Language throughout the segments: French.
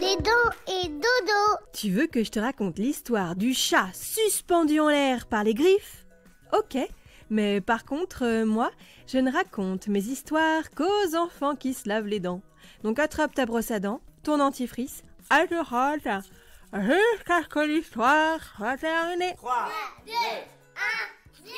Les dents et dodo. Tu veux que je te raconte l'histoire du chat suspendu en l'air par les griffes ? Ok, mais par contre, moi, je ne raconte mes histoires qu'aux enfants qui se lavent les dents. Donc attrape ta brosse à dents, ton dentifrice, jusqu'à ce que l'histoire soit terminée. 3, 2, 1, 0.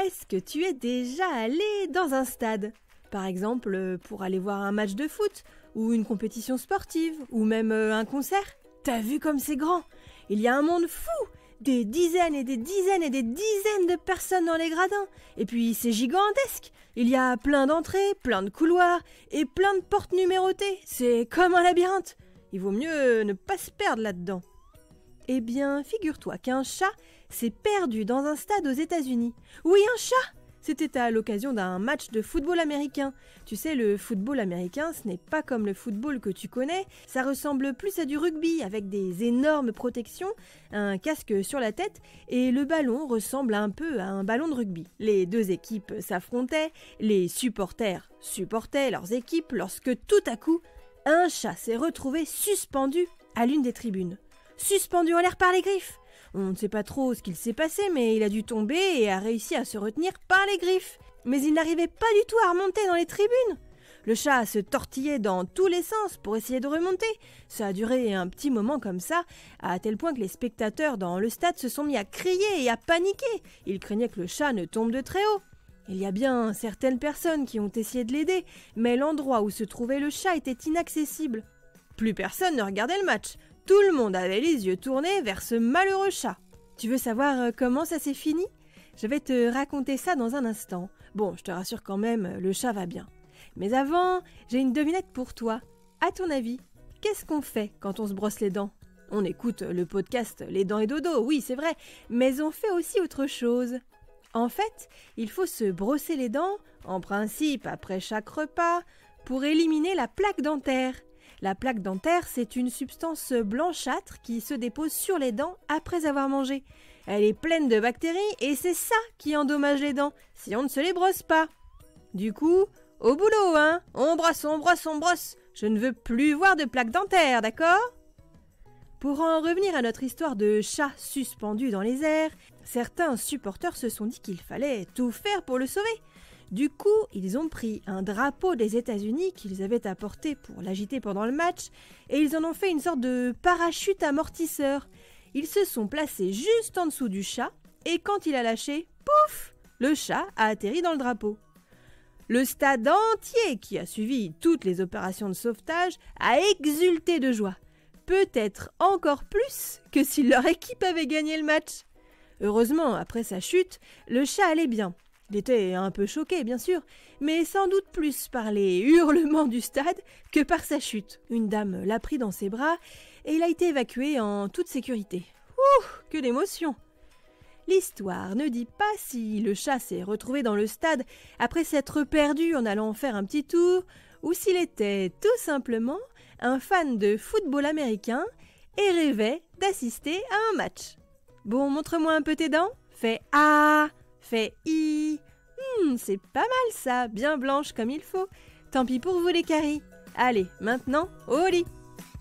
Est-ce que tu es déjà allé dans un stade ? Par exemple, pour aller voir un match de foot, ou une compétition sportive, ou même un concert ? T'as vu comme c'est grand ? Il y a un monde fou ! Des dizaines et des dizaines et des dizaines de personnes dans les gradins. Et puis c'est gigantesque. Il y a plein d'entrées, plein de couloirs et plein de portes numérotées. C'est comme un labyrinthe. Il vaut mieux ne pas se perdre là-dedans. Eh bien, figure-toi qu'un chat s'est perdu dans un stade aux États-Unis. Oui, un chat! C'était à l'occasion d'un match de football américain. Tu sais, le football américain, ce n'est pas comme le football que tu connais. Ça ressemble plus à du rugby, avec des énormes protections, un casque sur la tête, et le ballon ressemble un peu à un ballon de rugby. Les deux équipes s'affrontaient, les supporters supportaient leurs équipes, lorsque tout à coup, un chat s'est retrouvé suspendu à l'une des tribunes. Suspendu en l'air par les griffes. On ne sait pas trop ce qu'il s'est passé, mais il a dû tomber et a réussi à se retenir par les griffes. Mais il n'arrivait pas du tout à remonter dans les tribunes. Le chat se tortillait dans tous les sens pour essayer de remonter. Ça a duré un petit moment comme ça, à tel point que les spectateurs dans le stade se sont mis à crier et à paniquer. Ils craignaient que le chat ne tombe de très haut. Il y a bien certaines personnes qui ont essayé de l'aider, mais l'endroit où se trouvait le chat était inaccessible. Plus personne ne regardait le match. Tout le monde avait les yeux tournés vers ce malheureux chat. Tu veux savoir comment ça s'est fini ? Je vais te raconter ça dans un instant. Bon, je te rassure quand même, le chat va bien. Mais avant, j'ai une devinette pour toi. À ton avis, qu'est-ce qu'on fait quand on se brosse les dents ? On écoute le podcast Les dents et dodo, oui c'est vrai, mais on fait aussi autre chose. En fait, il faut se brosser les dents, en principe après chaque repas, pour éliminer la plaque dentaire. La plaque dentaire, c'est une substance blanchâtre qui se dépose sur les dents après avoir mangé. Elle est pleine de bactéries et c'est ça qui endommage les dents, si on ne se les brosse pas. Du coup, au boulot, hein ? On brosse, on brosse, on brosse. Je ne veux plus voir de plaque dentaire, d'accord ? Pour en revenir à notre histoire de chat suspendu dans les airs, certains supporters se sont dit qu'il fallait tout faire pour le sauver. Du coup, ils ont pris un drapeau des États-Unis qu'ils avaient apporté pour l'agiter pendant le match et ils en ont fait une sorte de parachute amortisseur. Ils se sont placés juste en dessous du chat et quand il a lâché, pouf, le chat a atterri dans le drapeau. Le stade entier qui a suivi toutes les opérations de sauvetage a exulté de joie. Peut-être encore plus que si leur équipe avait gagné le match. Heureusement, après sa chute, le chat allait bien. Il était un peu choqué, bien sûr, mais sans doute plus par les hurlements du stade que par sa chute. Une dame l'a pris dans ses bras et il a été évacué en toute sécurité. Ouh, que d'émotion! L'histoire ne dit pas si le chat s'est retrouvé dans le stade après s'être perdu en allant faire un petit tour ou s'il était tout simplement un fan de football américain et rêvait d'assister à un match. Bon, montre-moi un peu tes dents. Fais A, fais I. C'est pas mal ça, bien blanche comme il faut. Tant pis pour vous les caries. Allez, maintenant, au lit.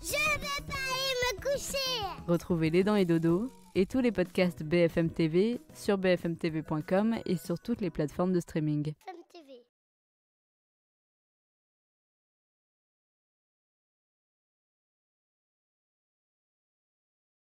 Je vais pas aller me coucher. Retrouvez Les Dents et Dodo et tous les podcasts BFM TV sur bfmtv.com et sur toutes les plateformes de streaming. Ça me fait